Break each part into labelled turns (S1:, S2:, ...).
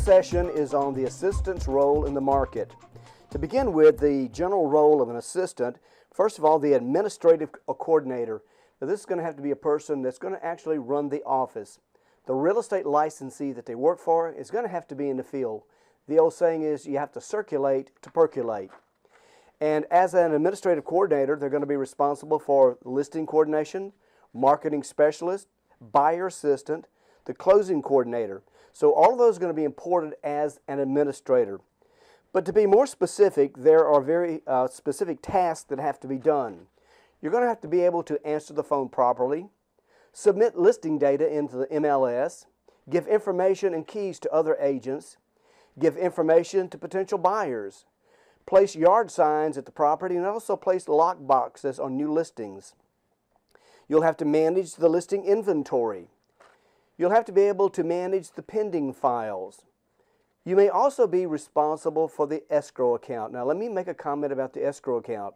S1: session is on the assistant's role in the market. To begin with, the general role of an assistant, first of all, the administrative coordinator. Now, this is going to have to be a person that's going to actually run the office. The real estate licensee that they work for is going to have to be in the field. The old saying is you have to circulate to percolate. And as an administrative coordinator, they're going to be responsible for listing coordination, marketing specialist, buyer assistant, the closing coordinator. So all of those are going to be important as an administrator. But to be more specific, there are very specific tasks that have to be done. You're going to have to be able to answer the phone properly, submit listing data into the MLS, give information and keys to other agents, give information to potential buyers, place yard signs at the property, and also place lock boxes on new listings. You'll have to manage the listing inventory. You'll have to be able to manage the pending files. You may also be responsible for the escrow account. Now, let me make a comment about the escrow account.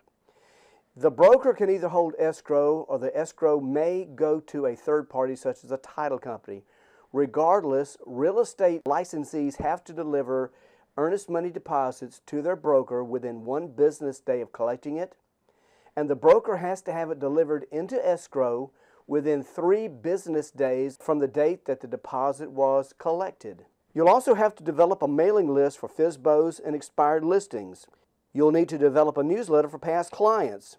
S1: The broker can either hold escrow, or the escrow may go to a third party such as a title company. Regardless, real estate licensees have to deliver earnest money deposits to their broker within 1 business day of collecting it, and the broker has to have it delivered into escrow within 3 business days from the date that the deposit was collected. You'll also have to develop a mailing list for FSBOs and expired listings. You'll need to develop a newsletter for past clients.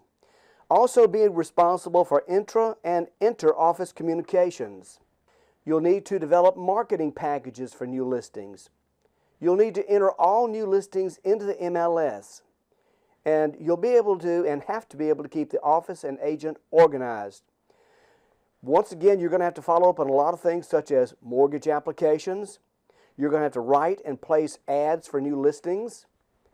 S1: Also be responsible for intra and inter-office communications. You'll need to develop marketing packages for new listings. You'll need to enter all new listings into the MLS. And you'll be able to and have to be able to keep the office and agent organized. Once again, you're going to have to follow up on a lot of things such as mortgage applications. You're going to have to write and place ads for new listings.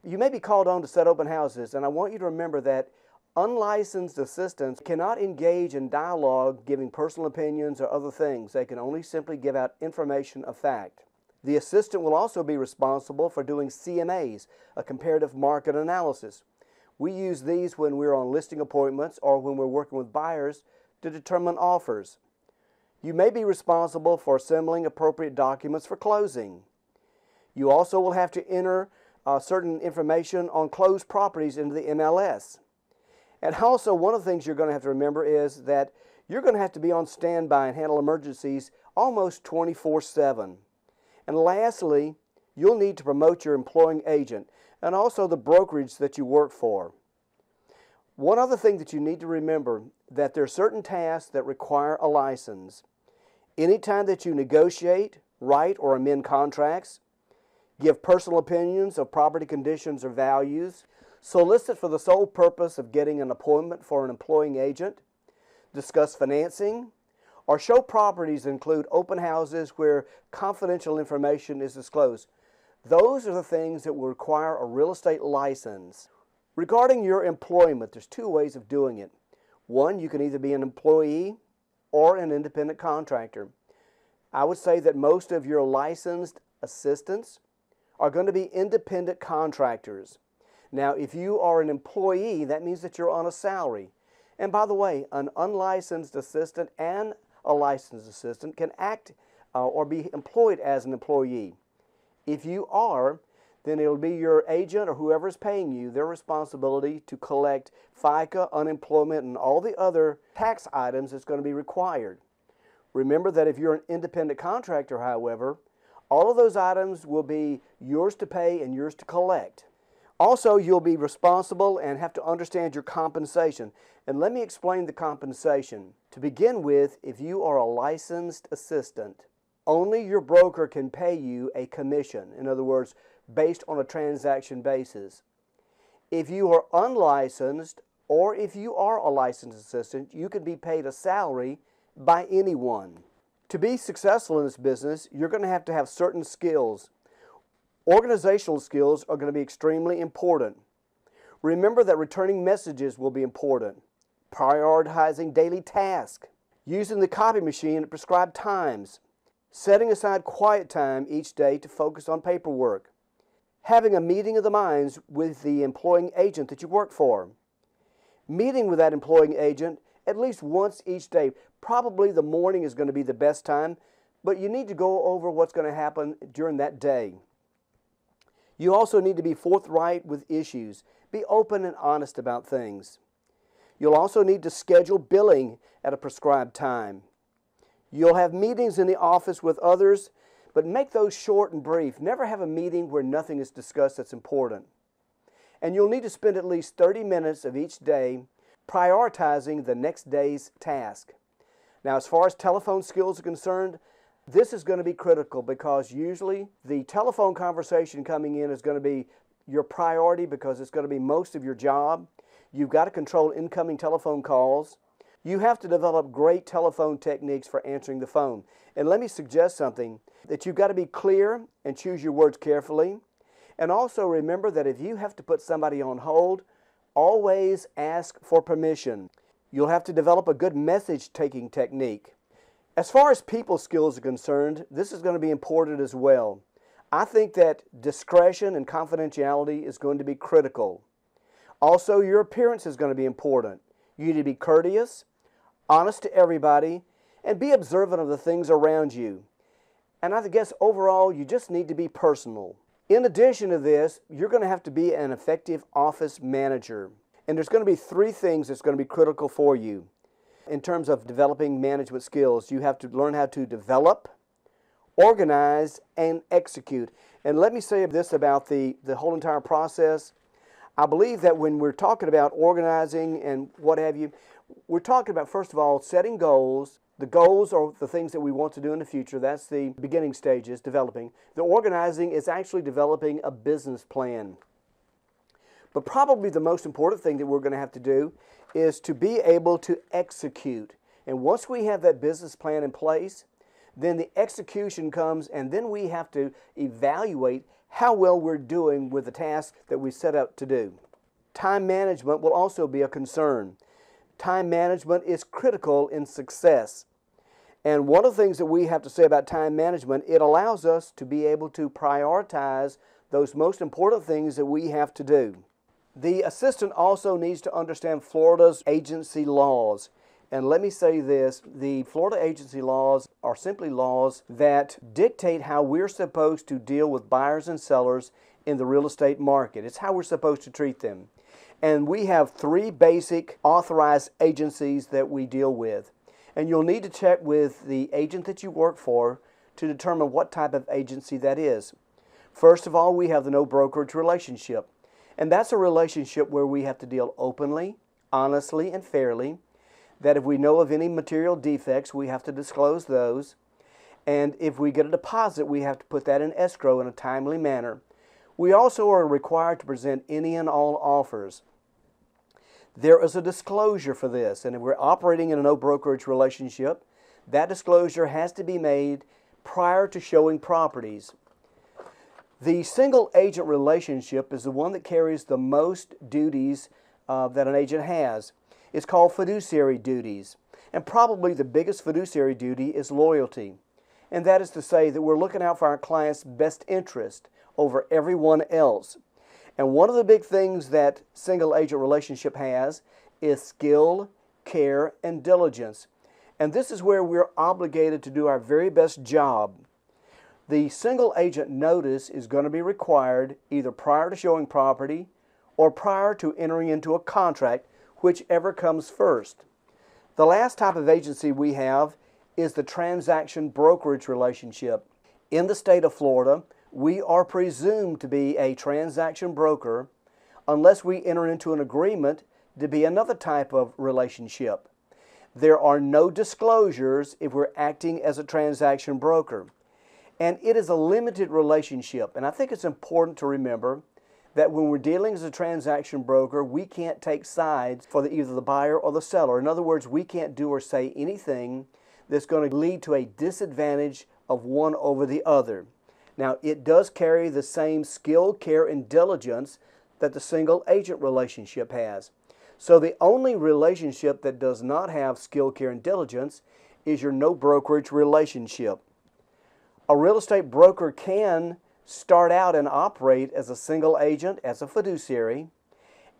S1: You may be called on to set open houses, and I want you to remember that unlicensed assistants cannot engage in dialogue giving personal opinions or other things. They can only simply give out information of fact. The assistant will also be responsible for doing CMAs, a comparative market analysis. We use these when we're on listing appointments or when we're working with buyers to determine offers. You may be responsible for assembling appropriate documents for closing. You also will have to enter certain information on closed properties into the MLS. And also, one of the things you're going to have to remember is that you're going to have to be on standby and handle emergencies almost 24/7. And lastly, you'll need to promote your employing agent and also the brokerage that you work for. One other thing that you need to remember, that there are certain tasks that require a license. Anytime that you negotiate, write, or amend contracts, give personal opinions of property conditions or values, solicit for the sole purpose of getting an appointment for an employing agent, discuss financing, or show properties that include open houses where confidential information is disclosed. Those are the things that will require a real estate license. Regarding your employment, there's 2 ways of doing it. One, you can either be an employee or an independent contractor. I would say that most of your licensed assistants are going to be independent contractors. Now, if you are an employee, that means that you're on a salary. And by the way, an unlicensed assistant and a licensed assistant can act or be employed as an employee. If you are, then it'll be your agent or whoever is paying you their responsibility to collect FICA, unemployment, and all the other tax items that's going to be required. Remember that if you're an independent contractor, however, all of those items will be yours to pay and yours to collect. Also, you'll be responsible and have to understand your compensation. And let me explain the compensation. To begin with, if you are a licensed assistant, only your broker can pay you a commission. In other words, based on a transaction basis. If you are unlicensed, or if you are a licensed assistant, you can be paid a salary by anyone. To be successful in this business, you're going to have certain skills. Organizational skills are going to be extremely important. Remember that returning messages will be important. Prioritizing daily tasks. Using the copy machine at prescribed times. Setting aside quiet time each day to focus on paperwork. Having a meeting of the minds with the employing agent that you work for. Meeting with that employing agent at least once each day. Probably the morning is going to be the best time, but you need to go over what's going to happen during that day. You also need to be forthright with issues. Be open and honest about things. You'll also need to schedule billing at a prescribed time. You'll have meetings in the office with others, but make those short and brief. Never have a meeting where nothing is discussed that's important. And you'll need to spend at least 30 minutes of each day prioritizing the next day's task. Now, as far as telephone skills are concerned, this is going to be critical because usually the telephone conversation coming in is going to be your priority because it's going to be most of your job. You've got to control incoming telephone calls. You have to develop great telephone techniques for answering the phone. And let me suggest something, that you've got to be clear and choose your words carefully. And also remember that if you have to put somebody on hold, always ask for permission. You'll have to develop a good message-taking technique. As far as people skills are concerned, this is going to be important as well. I think that discretion and confidentiality is going to be critical. Also, your appearance is going to be important. You need to be courteous, honest to everybody, and be observant of the things around you. And I guess overall, you just need to be personal. In addition to this, you're going to have to be an effective office manager. And there's going to be 3 things that's going to be critical for you. In terms of developing management skills, you have to learn how to develop, organize, and execute. And let me say this about the whole entire process. I believe that when we're talking about organizing and what have you, we're talking about, first of all, setting goals. The goals are the things that we want to do in the future. That's the beginning stages, developing. The organizing is actually developing a business plan. But probably the most important thing that we're going to have to do is to be able to execute. And once we have that business plan in place, then the execution comes, and then we have to evaluate how well we're doing with the task that we set out to do. Time management will also be a concern. Time management is critical in success. And one of the things that we have to say about time management, it allows us to be able to prioritize those most important things that we have to do. The assistant also needs to understand Florida's agency laws. And let me say this, the Florida agency laws are simply laws that dictate how we're supposed to deal with buyers and sellers in the real estate market. It's how we're supposed to treat them. And we have 3 basic authorized agencies that we deal with. And you'll need to check with the agent that you work for to determine what type of agency that is. First of all, we have the no brokerage relationship. And that's a relationship where we have to deal openly, honestly, and fairly. That if we know of any material defects, we have to disclose those. And if we get a deposit, we have to put that in escrow in a timely manner. We also are required to present any and all offers. There is a disclosure for this, and if we're operating in a no brokerage relationship, that disclosure has to be made prior to showing properties. The single agent relationship is the one that carries the most duties that an agent has. It's called fiduciary duties. And probably the biggest fiduciary duty is loyalty. And that is to say that we're looking out for our client's best interest over everyone else. And one of the big things that single agent relationship has is skill, care, and diligence. And this is where we're obligated to do our very best job. The single agent notice is going to be required either prior to showing property or prior to entering into a contract, whichever comes first. The last type of agency we have is the transaction brokerage relationship. In the state of Florida, we are presumed to be a transaction broker unless we enter into an agreement to be another type of relationship. There are no disclosures if we're acting as a transaction broker. And it is a limited relationship. And I think it's important to remember that when we're dealing as a transaction broker, we can't take sides for either the buyer or the seller. In other words, we can't do or say anything that's going to lead to a disadvantage of one over the other. Now, it does carry the same skill, care, and diligence that the single agent relationship has. So the only relationship that does not have skill, care, and diligence is your no brokerage relationship. A real estate broker can start out and operate as a single agent, as a fiduciary,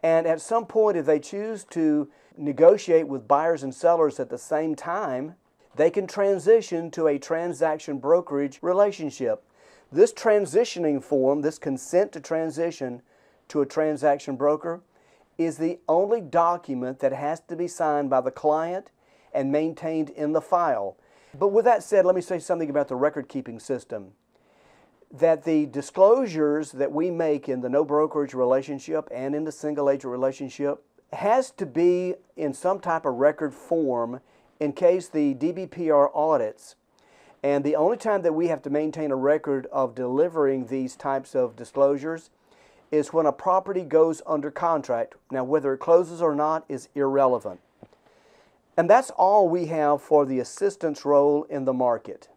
S1: and at some point if they choose to negotiate with buyers and sellers at the same time, they can transition to a transaction brokerage relationship. This transitioning form, this consent to transition to a transaction broker, is the only document that has to be signed by the client and maintained in the file. But with that said, let me say something about the record-keeping system. That the disclosures that we make in the no brokerage relationship and in the single agent relationship has to be in some type of record form in case the DBPR audits. And the only time that we have to maintain a record of delivering these types of disclosures is when a property goes under contract. Now, whether it closes or not is irrelevant. And that's all we have for the assistance role in the market.